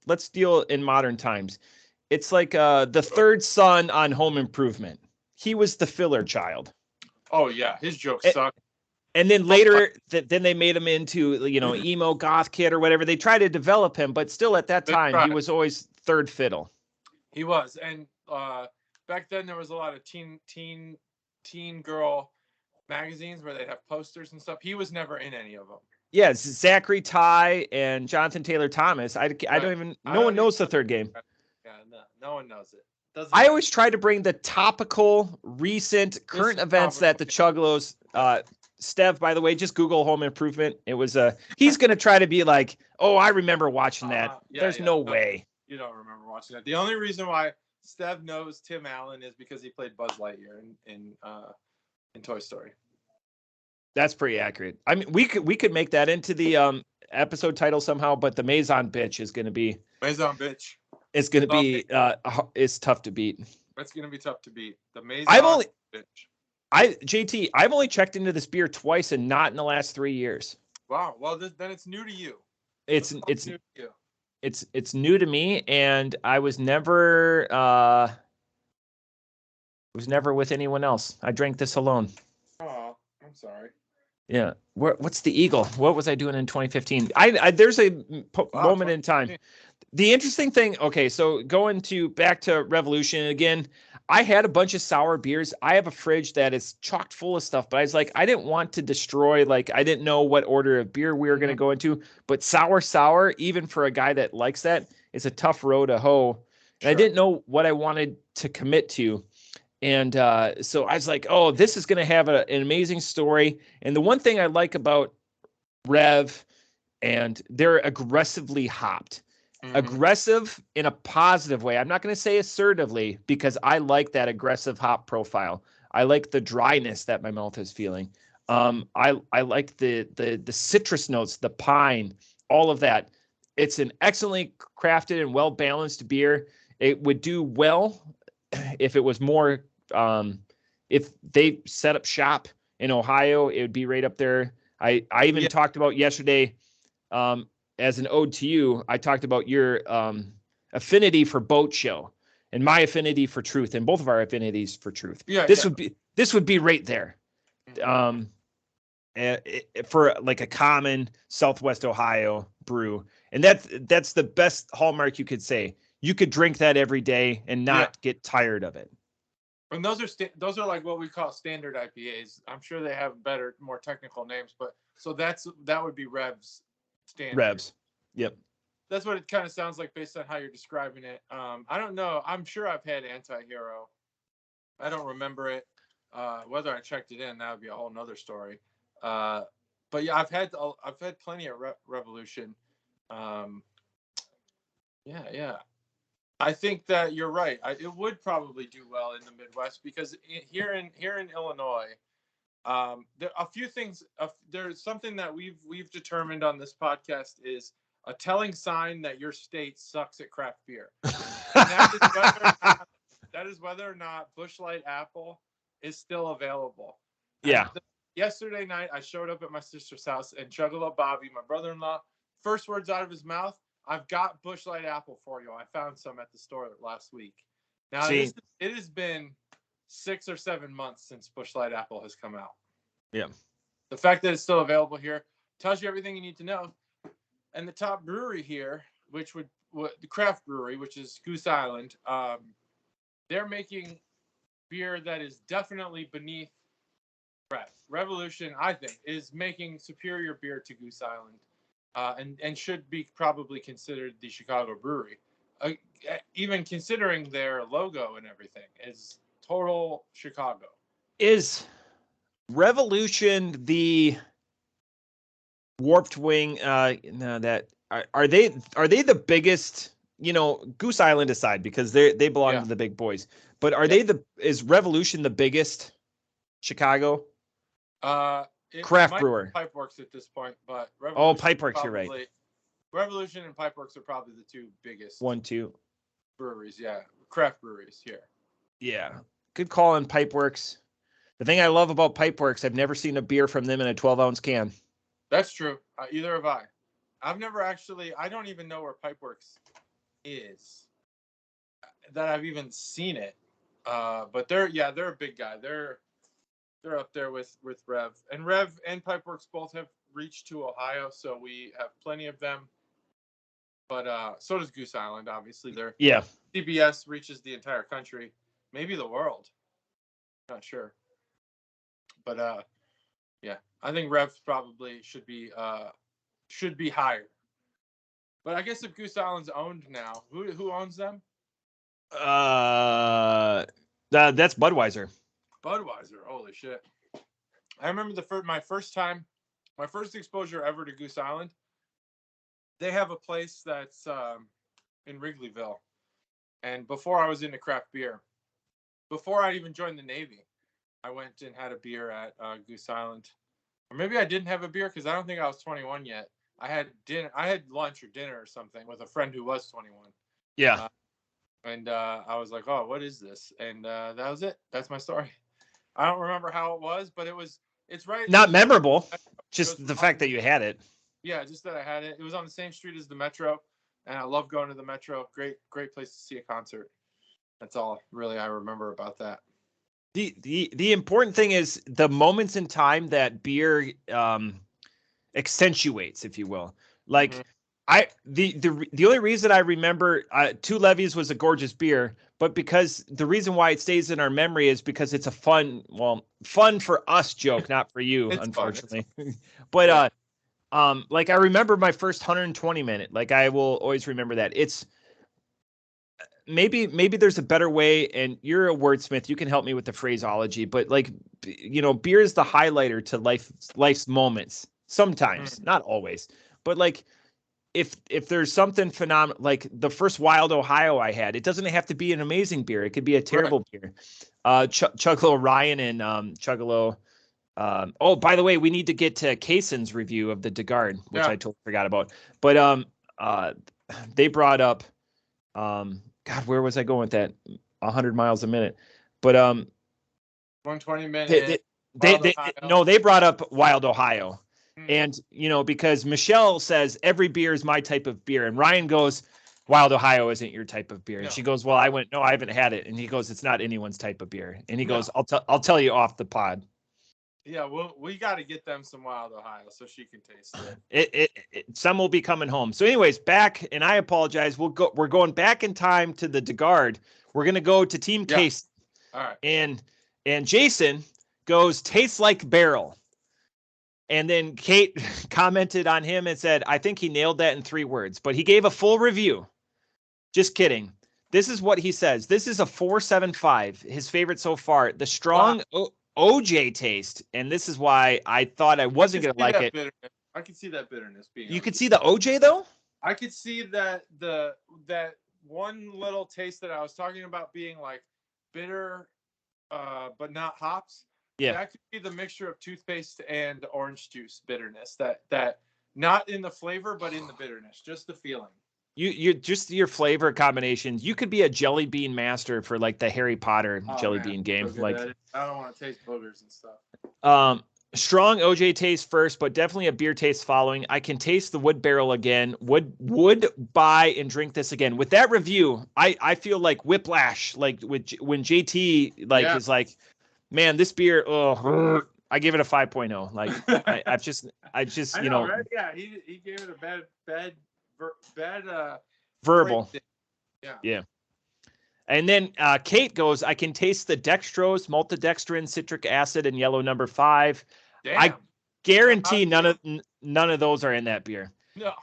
let's deal in modern times. It's like the third son on Home Improvement. He was the filler child. Oh yeah, his jokes suck. And then later, then they made him into emo goth kid or whatever. They tried to develop him, but still at that time he was always third fiddle. He was, and back then there was a lot of teen girl magazines where they'd have posters and stuff. He was never in any of them. Yeah, Zachary Ty and Jonathan Taylor Thomas. I don't even. No one knows the third game. Yeah, no one knows it. I always try to bring the topical, recent, current events that the Chuggalos. Stev, by the way, just Google Home Improvement. It was he's gonna try to be like, oh, I remember watching that. There's no way. You don't remember watching that. The only reason why Stev knows Tim Allen is because he played Buzz Lightyear in Toy Story. That's pretty accurate. I mean, we could make that into the episode title somehow, but the Maison Bitch is going to be Maison Bitch. It's going to be it's tough to beat. It's going to be tough to beat. The Maison Bitch. JT, I've only checked into this beer twice and not in the last 3 years. Wow. Well, then it's new to you. It's new to you. It's new to me, and I was never with anyone else. I drank this alone. Oh, I'm sorry. Yeah. What's the Eagle? What was I doing in 2015? There's a moment in time. The interesting thing. Okay, so going back to Revolution again. I had a bunch of sour beers. I have a fridge that is chocked full of stuff, but I was like, I didn't want to destroy, I didn't know what order of beer we were going to go into, but sour, even for a guy that likes that, is a tough row to hoe. And I didn't know what I wanted to commit to. And so I was like, oh, this is going to have an amazing story. And the one thing I like about Rev, and they're aggressively hopped. Aggressive in a positive way. I'm not going to say assertively because I like that aggressive hop profile. I like the dryness that my mouth is feeling. I like the citrus notes, the pine, all of that. It's an excellently crafted and well balanced beer. It would do well if it was more. If they set up shop in Ohio, it would be right up there. I even talked about yesterday. as an ode to you, I talked about your affinity for boat show and my affinity for truth, and both of our affinities for truth. Yeah, this would be right there. For like a common Southwest Ohio brew, and that's the best hallmark you could say. You could drink that every day and not get tired of it. And those are like what we call standard IPAs. I'm sure they have better, more technical names, but so that would be Rev's standard. Revs, yep. That's what it kind of sounds like based on how you're describing it. I don't know. I'm sure I've had Anti-Hero. I don't remember it. Whether I checked it in, that would be a whole nother story. But yeah, I've had plenty of Revolution. Yeah. I think that you're right. It would probably do well in the Midwest because here in Illinois, there are a few things. There's something that we've determined on this podcast is a telling sign that your state sucks at craft beer. And that is whether or not Busch Light Apple is still available. Yeah. Yesterday night, I showed up at my sister's house, and Chuggalo Bobby, my brother-in-law, first words out of his mouth, "I've got Busch Light Apple for you. I found some at the store last week." Now, it has been 6 or 7 months since Busch Light Apple has come out. Yeah. The fact that it's still available here tells you everything you need to know. And the top brewery here, the craft brewery, which is Goose Island, they're making beer that is definitely beneath Revolution, I think, is making superior beer to Goose Island, and should be probably considered the Chicago brewery. Even considering their logo and everything is total Chicago. Is Revolution the Warped Wing? Are they the biggest? Goose Island aside, because they belong to the big boys. But is Revolution the biggest Chicago craft brewer? Pipeworks at this point, but Pipeworks, you're right. Revolution and Pipeworks are probably the two biggest 1-2 breweries, craft breweries here. Yeah, good call on Pipeworks. The thing I love about Pipeworks, I've never seen a beer from them in a 12-ounce can. That's true. Either have I. I've never actually. I don't even know where Pipeworks is. That I've even seen it. But they're a big guy. They're up there with Rev and Pipeworks both have reached to Ohio, so we have plenty of them. But so does Goose Island, obviously. CBS reaches the entire country, maybe the world. Not sure. But I think Rev probably should be higher. But I guess if Goose Island's owned now, who owns them? That's Budweiser. Budweiser, holy shit! I remember my first exposure ever to Goose Island. They have a place that's in Wrigleyville, and before I was into craft beer, before I even joined the Navy, I went and had a beer at Goose Island, or maybe I didn't have a beer because I don't think I was 21 yet. I had lunch or dinner or something with a friend who was 21. Yeah. And I was like, "Oh, what is this?" And that was it. That's my story. I don't remember how it was, but it's right. Not memorable. Just the fact that you had it. Yeah, just that I had it. It was on the same street as the Metro, and I love going to the Metro. Great place to see a concert. That's all really I remember about that. The important thing is the moments in time that beer accentuates, if you will. Like the only reason I remember Two Levies was a gorgeous beer, but because the reason why it stays in our memory is because it's a fun for us joke, not for you, unfortunately. But like I remember my first 120 minute. Like I will always remember that. It's maybe there's a better way, and you're a wordsmith. You can help me with the phraseology, but like beer is the highlighter to life's moments. Sometimes, not always, but like. If there's something phenomenal, like the first Wild Ohio I had, it doesn't have to be an amazing beer. It could be a terrible beer. Chuggalo Ryan and Chuggalo. By the way, we need to get to Kaysen's review of the Garde, which I totally forgot about. But they brought up, God, where was I going with that? 100 miles a minute. But 120 minutes. They brought up Wild Ohio. And, because Michelle says every beer is my type of beer. And Ryan goes, Wild Ohio isn't your type of beer. And she goes, well, no, I haven't had it. And he goes, it's not anyone's type of beer. And he goes, I'll tell you off the pod. Yeah, well, we got to get them some Wild Ohio so she can taste it. Some will be coming home. So, anyways, back, and I apologize. We're going back in time to the Garde. We're gonna go to Team Case. All right. And Jason goes, tastes like barrel. And then Kate commented on him and said, I think he nailed that in 3 words, but he gave a full review. Just kidding. This is what he says. This is a 4.75. His favorite so far. The strong OJ taste, and this is why I thought I wasn't going to like it. Bitterness. I can see that bitterness being. You could see the OJ though? I could see that that one little taste that I was talking about being like bitter, but not hops. Yeah. That could be the mixture of toothpaste and orange juice bitterness. That not in the flavor, but in the bitterness, just the feeling. You just your flavor combinations. You could be a jelly bean master for like the Harry Potter jelly bean game. Like I don't want to taste boogers and stuff. Strong OJ taste first, but definitely a beer taste following. I can taste the wood barrel again. Would buy and drink this again. With that review, I feel like whiplash. Like when JT is like, man, this beer. Oh, I give it a 5.0. Like I just know. Right? Yeah, he gave it a bad verbal. Yeah. And then Kate goes, I can taste the dextrose, maltodextrin, citric acid, and yellow number 5. Damn. I guarantee none of those are in that beer. No.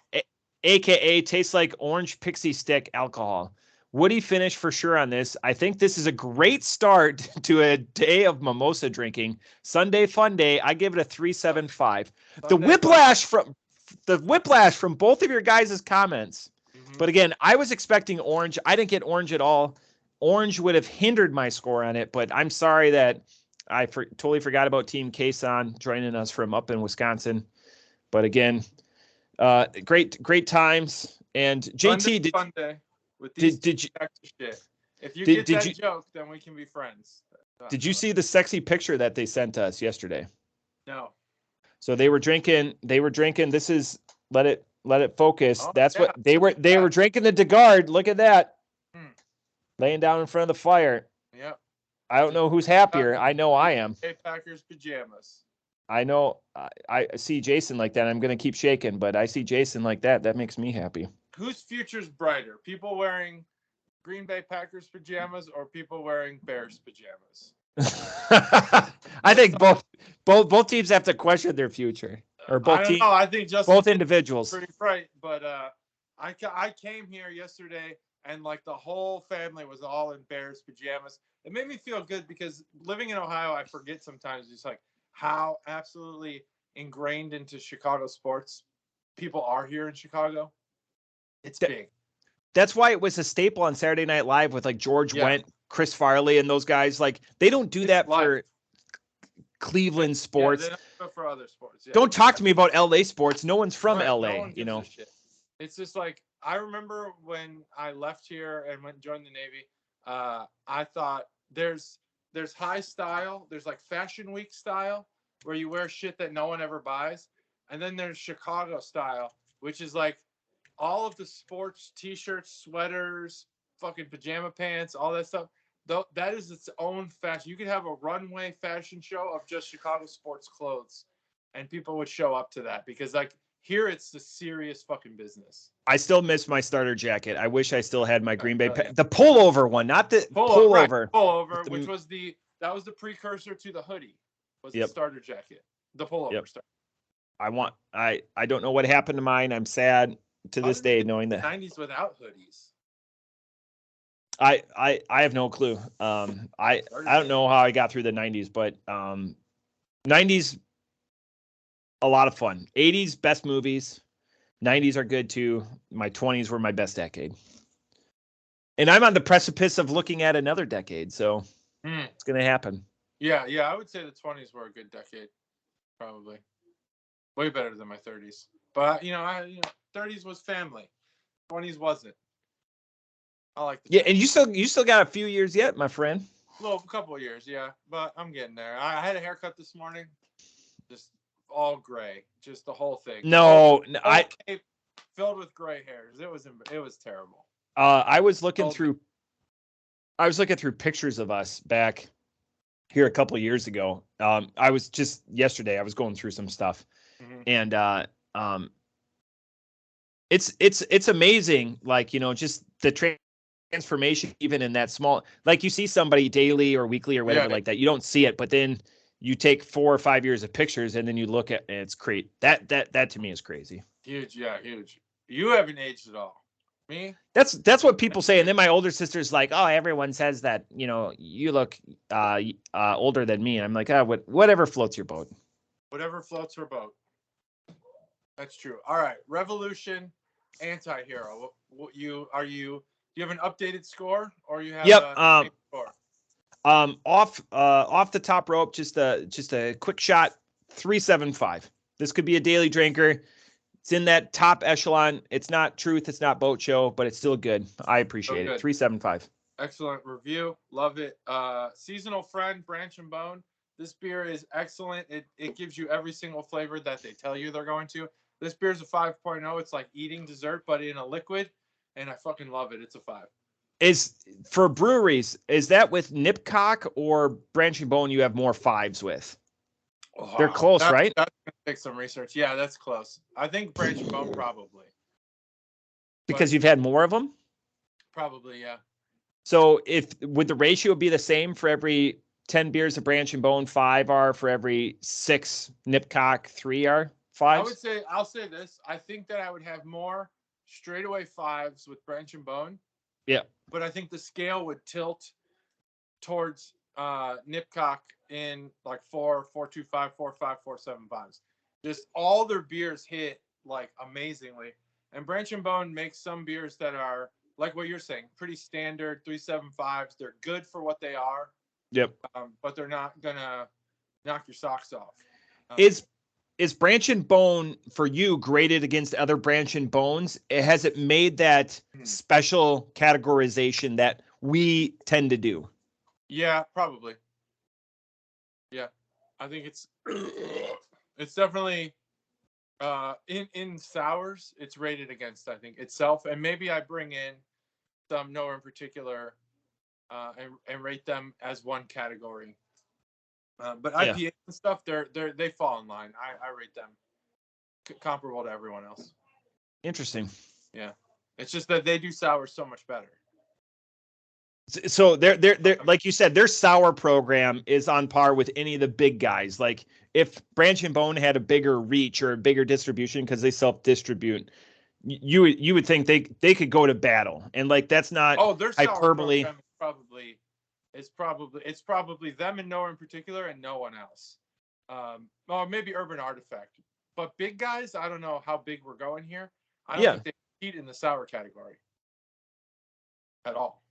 AKA tastes like orange pixie stick alcohol. Woody finish for sure on this. I think this is a great start to a day of mimosa drinking. Sunday fun day. I give it a 3.75. The whiplash from both of your guys' comments. Mm-hmm. But again, I was expecting orange. I didn't get orange at all. Orange would have hindered my score on it, but I'm sorry that I totally forgot about Team Kason joining us from up in Wisconsin. But again, great times. And JT, fun day with these did you shit. If you get that joke, then we can be friends. Did you see the sexy picture that they sent us yesterday? No. So they were drinking. This is let it focus. That's what they were drinking the Garde. Look at that. Laying down in front of the fire. Yep. I don't know who's happier. I know I am. Packers pajamas. I know. I see Jason like that. I'm going to keep shaking, but I see Jason like that. That makes me happy. Whose future's brighter? People wearing Green Bay Packers pajamas or people wearing Bears pajamas? I think both teams have to question their future. Or both teams. I think just both individuals. Pretty right, but I came here yesterday and like the whole family was all in Bears pajamas. It made me feel good because living in Ohio, I forget sometimes just like how absolutely ingrained into Chicago sports people are here in Chicago. It's big. That's why it was a staple on Saturday Night Live with like George Wendt, Chris Farley, and those guys. Like they don't do that for Cleveland sports. They don't do it for other sports. Yeah. Don't talk to me about LA sports. No one's from LA, It's just like I remember when I left here and went and joined the Navy, I thought there's high style, there's like Fashion Week style where you wear shit that no one ever buys. And then there's Chicago style, which is like all of the sports t-shirts, sweaters, fucking pajama pants, all that stuff. That is its own fashion. You could have a runway fashion show of just Chicago sports clothes and people would show up to that because like here it's the serious fucking business. I still miss my starter jacket. I wish I still had my Green Bay the pullover one, not the pullover. Pullover, which was the precursor to the hoodie. Was the starter jacket. The pullover starter. I don't know what happened to mine. I'm sad to this day knowing that 90s without hoodies. I have no clue. I don't know how I got through the 90s, but 90s a lot of fun. 80s best movies. 90s are good too. My 20s were my best decade. And I'm on the precipice of looking at another decade, so it's going to happen. Yeah, I would say the 20s were a good decade. Probably. Way better than my 30s. But 30s was family. 20s wasn't. I like the and you still got a few years yet, my friend. A couple of years, yeah. But I'm getting there. I had a haircut this morning. Just all gray, just the whole thing. No, whole cape filled with gray hairs. It was terrible. I was looking through pictures of us back here a couple of years ago. I was just yesterday. I was going through some stuff, and it's amazing. Like, just the transformation, even in that small. Like, you see somebody daily or weekly or whatever like that. You don't see it, but then you take 4 or 5 years of pictures, and then you look at, and it's great. That to me is crazy. Huge, yeah, huge. You haven't aged at all. Me? That's what people say. And then my older sister's like, oh, everyone says that, you look older than me. And I'm like, whatever floats your boat. Whatever floats her boat. That's true. All right. Revolution, anti-hero. Do you have an updated score, or you have a score? Off the top rope, just a quick shot, 375. This could be a daily drinker. It's in that top echelon. It's not truth. It's not boat show, but it's still good. I appreciate it. 375. Excellent review. Love it. Seasonal friend, Branch and Bone. This beer is excellent. It gives you every single flavor that they tell you they're going to. This beer is a 5.0. It's like eating dessert, but in a liquid, and I fucking love it. It's a 5. Is for breweries, is that with Nipcock or Branch and Bone you have more 5s with? Oh, they're close, right? That's gonna take some research. Yeah, that's close. I think Branch and Bone probably. Because you've had more of them? Probably, yeah. So would the ratio be the same for every 10 beers of Branch and Bone, 5 are, for every 6 Nipcock, 3 are 5s? I'll say this. I think that I would have more straightaway 5s with Branch and Bone. Yeah. But I think the scale would tilt towards Nipcock in like 4, 4.25, 4.5, 4.75s. Just all their beers hit like amazingly. And Branch and Bone makes some beers that are like what you're saying, pretty standard 3.75s. They're good for what they are. Yep. But they're not gonna knock your socks off. Is Branch and Bone for you graded against other Branch and Bones? Has it made that special categorization that we tend to do? Yeah, probably. Yeah, I think it's definitely in sours. It's rated against, I think, itself, and maybe I bring in some nowhere in particular and rate them as one category. But IPA and stuff, they fall in line. I rate them comparable to everyone else. Interesting. Yeah, it's just that they do sour so much better. So they're like you said, their sour program is on par with any of the big guys. Like, if Branch and Bone had a bigger reach or a bigger distribution because they self-distribute, you would think they could go to battle. And like, that's not their hyperbole. Sour program is it's probably them and nowhere in particular and no one else. Or maybe Urban Artifact. But big guys, I don't know how big we're going here. I don't think they compete in the sour category at all.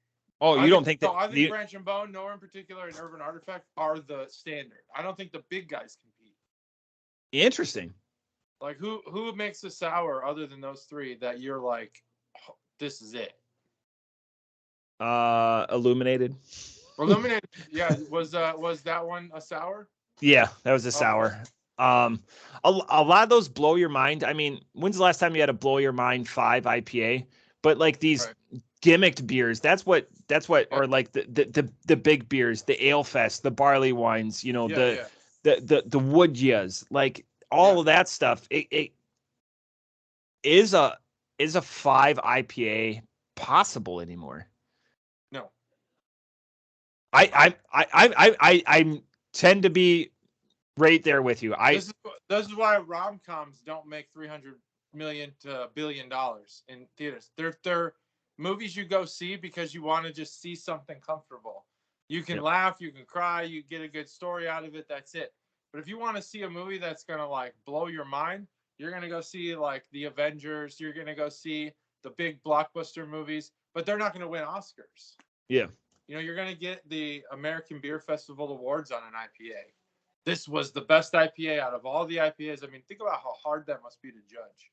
Oh, you don't think that? I think Branch and Bone, nowhere in particular, and Urban Artifact are the standard. I don't think the big guys compete. Interesting. Like, who makes a sour other than those three that you're like, oh, this is it? Illuminated. Illuminated. Yeah. Was that one a sour? Yeah, that was a sour. A lot of those blow your mind. I mean, when's the last time you had a blow your mind 5 IPA? But like these gimmicked beers, that's what or like the big beers, the Ale Fest, the barley wines, the Woodjas, like all of that stuff. It is a 5 IPA possible anymore? No. I tend to be right there with you. This is why rom-coms don't make $300 million to $1 billion in theaters. They're movies you go see because you want to just see something comfortable. You can laugh, you can cry, you get a good story out of it. That's it. But if you want to see a movie that's gonna like blow your mind, you're gonna go see like the Avengers. You're gonna go see the big blockbuster movies, but they're not gonna win Oscars. Yeah. You're gonna get the American Beer Festival awards on an IPA. This was the best IPA out of all the IPAs. I mean, think about how hard that must be to judge.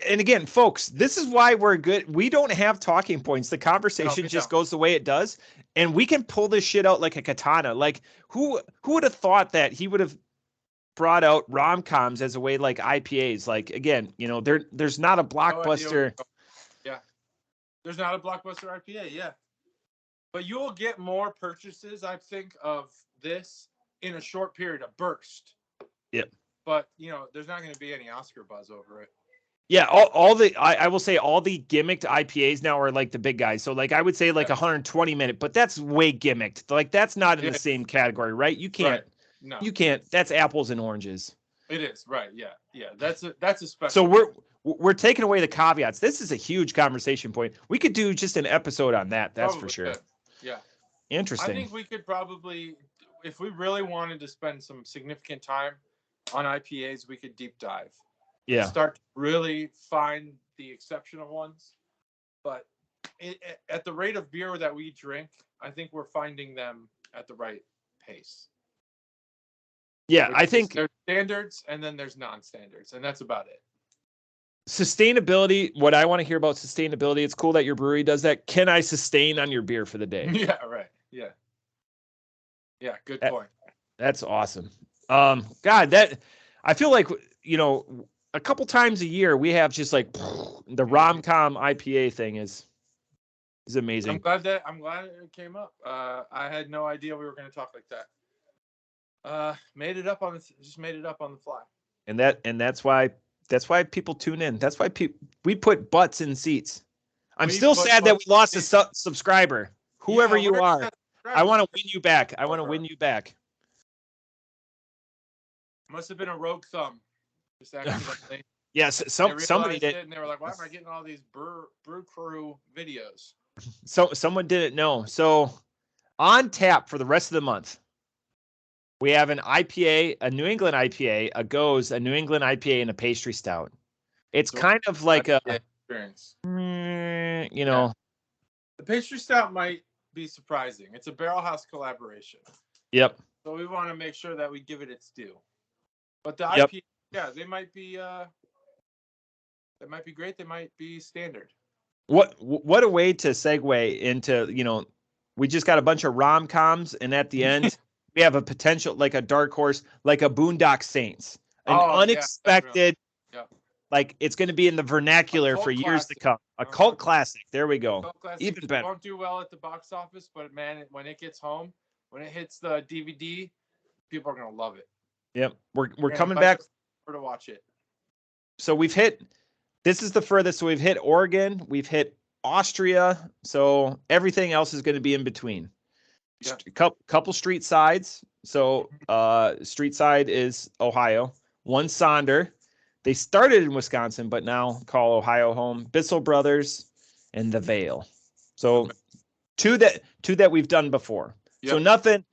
And again, folks, this is why we're good. We don't have talking points. The conversation just goes the way it does. And we can pull this shit out like a katana. Like, who would have thought that he would have brought out rom-coms as a way like IPAs. Like, again, there's not a blockbuster. Yeah. There's not a blockbuster IPA. Yeah. But you will get more purchases, I think, of this in a short period, a burst. Yep. But, there's not going to be any Oscar buzz over it. Yeah, I will say all the gimmicked IPAs now are like the big guys. So like I would say like 120 minute, but that's way gimmicked. Like that's not in the same category, right? You can't. Right. No. You can't. That's apples and oranges. It is, right? Yeah. Yeah. That's a special. So we're taking away the caveats. This is a huge conversation point. We could do just an episode on that. That's probably for sure. Could. Yeah. Interesting. I think we could probably, if we really wanted to spend some significant time on IPAs, we could deep dive. Yeah. Start to really find the exceptional ones. But at the rate of beer that we drink, I think we're finding them at the right pace. Yeah, I think there's standards and then there's non-standards, and that's about it. Sustainability, what I want to hear about sustainability, it's cool that your brewery does that. Can I sustain on your beer for the day? Yeah, right. Yeah. Yeah, good point. That's awesome. God, I feel like, a couple times a year we have just like the rom-com IPA thing is amazing. I'm glad it came up. I had no idea we were going to talk like that. Made it up on the fly. And that's why people tune in. That's why we put butts in seats. I'm still sad that we lost a subscriber. Whoever you are, I want to win you back. I want to win you back. Must have been a rogue thumb. Just accidentally. Yes, somebody did. And they were like, "Why am I getting all these brew crew videos?" So someone didn't know. So on tap for the rest of the month, we have an IPA, a New England IPA, a Goes, a New England IPA, and a pastry stout. It's kind of like a experience. The pastry stout might be surprising. It's a barrel house collaboration. Yep. So we want to make sure that we give it its due. But the IPA, they might be great. They might be standard. What a way to segue into, we just got a bunch of rom-coms, and at the end we have a potential, like a dark horse, like a Boondock Saints, an unexpected, like it's going to be in the vernacular for years to come. A cult classic. There we go. Even better. It won't do well at the box office, but man, when it gets home, when it hits the DVD, people are going to love it. Yep. We're coming back to watch it. So this is the furthest. So we've hit Oregon, we've hit Austria. So everything else is going to be in between. Yeah. Couple street sides. So street side is Ohio. One Sonder. They started in Wisconsin, but now call Ohio home. Bissell Brothers and the Vale. So two that we've done before. Yep. So nothing.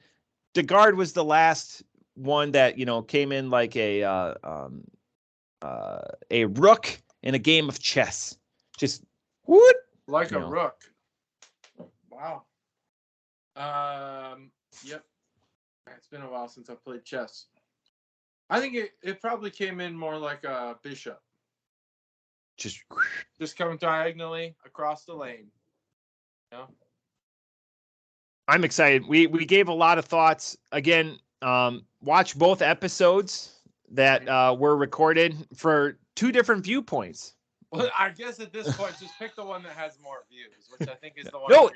The Garde was the last one that came in like a rook in a game of chess. Just what? Like a rook. Wow. Yep. It's been a while since I played chess. I think it probably came in more like a bishop. Just coming diagonally across the lane. I'm excited. We gave a lot of thoughts. Again, watch both episodes that were recorded for two different viewpoints. Well, I guess at this point, just pick the one that has more views, which I think is the one. No,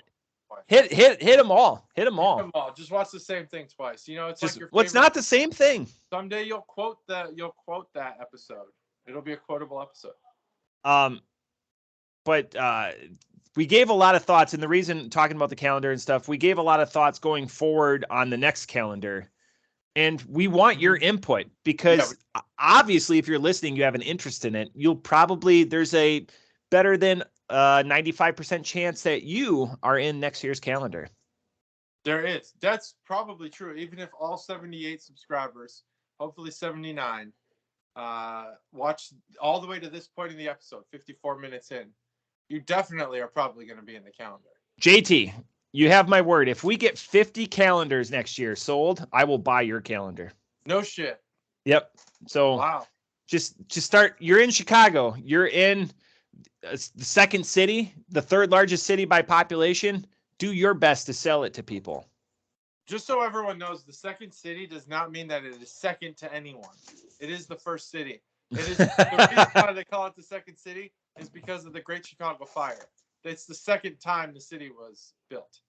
hit them all. Hit them all. Just watch the same thing twice. It's just like your. What's not the same thing? Someday you'll quote that episode. It'll be a quotable episode. But we gave a lot of thoughts, and the reason talking about the calendar and stuff, we gave a lot of thoughts going forward on the next calendar. And we want your input because obviously if you're listening, you have an interest in it. There's a better than 95% chance that you are in next year's calendar. There is. That's probably true. Even if all 78 subscribers, hopefully 79, watch all the way to this point in the episode, 54 minutes in, you definitely are probably going to be in the calendar. JT, you have my word. If we get 50 calendars next year sold, I will buy your calendar. No shit. Yep. So wow. Just start. You're in Chicago. You're in the second city, the third largest city by population. Do your best to sell it to people. Just so everyone knows, the second city does not mean that it is second to anyone. It is the first city. It is the reason why they call it the second city is because of the Great Chicago Fire. It's the second time the city was built.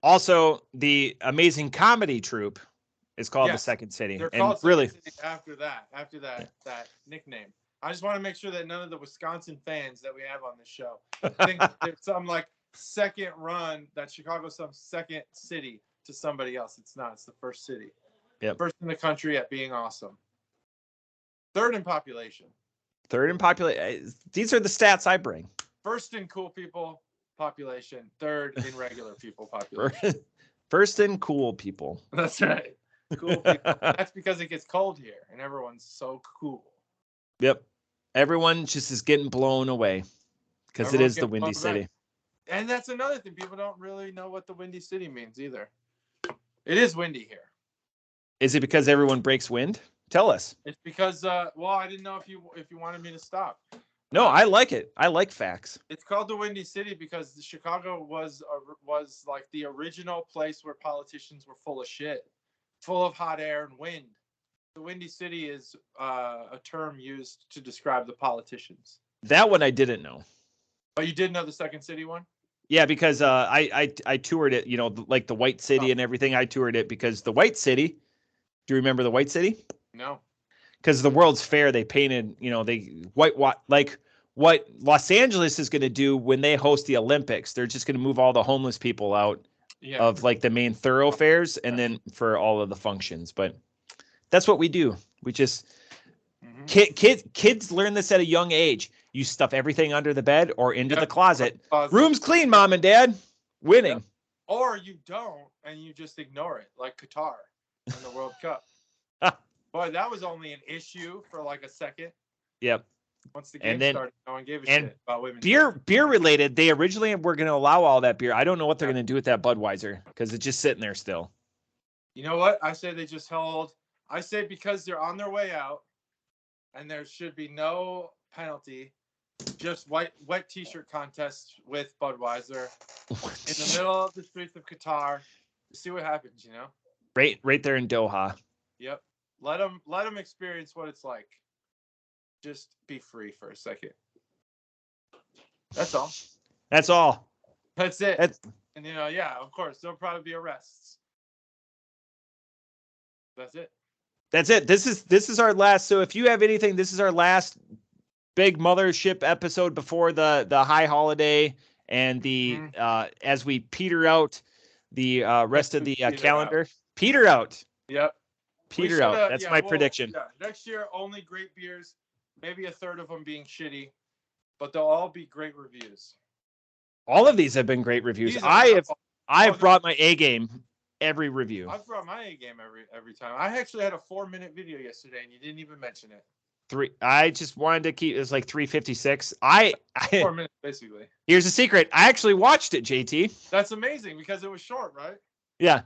Also, the amazing comedy troupe is called the Second City. They're called Second City after that nickname. I just want to make sure that none of the Wisconsin fans that we have on this show think that there's some like second run that Chicago's some second city to somebody else. It's not. It's the first city. Yep. First in the country at being awesome. Third in population. These are the stats I bring. First in cool people population. Third in regular people population. First in cool people. That's right. Cool people. That's because it gets cold here and everyone's so cool. Yep. Everyone just is getting blown away because it is the Windy City. And that's another thing. People don't really know what the Windy City means either. It is windy here. Is it because everyone breaks wind? Tell us. It's because, well, I didn't know if you wanted me to stop. No, I like it. I like facts. It's called the Windy City because Chicago was like the original place where politicians were full of shit, full of hot air and wind. The Windy City is a term used to describe the politicians. That one I didn't know. Oh, you did know the Second City one? Yeah, because I toured it, like the White City and everything. I toured it because the White City. Do you remember the White City? No. Because the World's Fair, they painted, they like what Los Angeles is going to do when they host the Olympics. They're just going to move all the homeless people out of like the main thoroughfares and then for all of the functions. But that's what we do. We just kids learn this at a young age. You stuff everything under the bed or into the closet. Room's clean, mom and dad. Winning. Yep. Or you don't and you just ignore it, like Qatar in the World Cup. Boy, that was only an issue for like a second. Yep. Once the game started, no one gave a shit about women. Beer related, they originally were going to allow all that beer. I don't know what they're going to do with that Budweiser because it's just sitting there still. You know what? I say they just hold. I say because they're on their way out and there should be no penalty, just wet t-shirt contest with Budweiser in the middle of the streets of Qatar. See what happens, Right there in Doha. Yep. Let them experience what it's like. Just be free for a second. That's all. That's all. That's it. And of course, there'll probably be arrests. That's it. That's it. This is our last. So if you have anything, this is our last big mothership episode before the high holiday and the as we peter out the rest of the calendar. Peter out. Yep. Peter out. That's my prediction. Yeah. Next year, only great beers. Maybe a third of them being shitty, but they'll all be great reviews. All of these have been great reviews. I have brought my A game every review. I've brought my A game every time. I actually had a 4-minute video yesterday, and you didn't even mention it. I just wanted to keep. It was like 3:56. 4 minutes basically. Here's a secret. I actually watched it, JT. That's amazing because it was short, right? Yeah.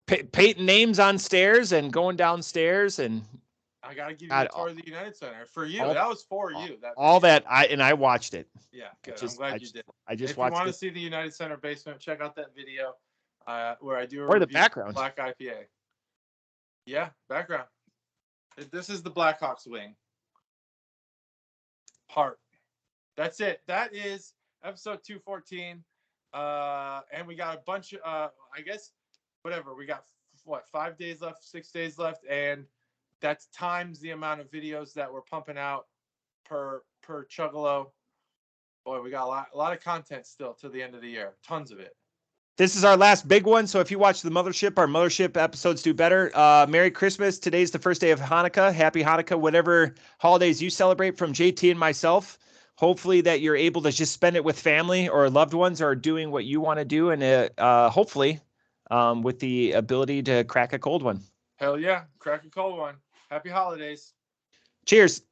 Peyton names on stairs and going downstairs and. I gotta give you a tour of the United Center for you. That was for you. I watched it. Yeah, good. I'm glad you did. I just if watched. If you want to see the United Center basement, check out that video where I do a review the background. Black IPA. Yeah, background. This is the Blackhawks wing. Heart. That's it. That is episode 214. And we got a bunch of I guess whatever. We got 5 days left, 6 days left, and that's times the amount of videos that we're pumping out per Chuggalo. Boy, we got a lot of content still to the end of the year. Tons of it. This is our last big one. So if you watch the Mothership, our Mothership episodes do better. Merry Christmas. Today's the first day of Hanukkah. Happy Hanukkah, whatever holidays you celebrate from JT and myself. Hopefully that you're able to just spend it with family or loved ones or doing what you want to do. And hopefully with the ability to crack a cold one. Hell yeah. Crack a cold one. Happy holidays. Cheers.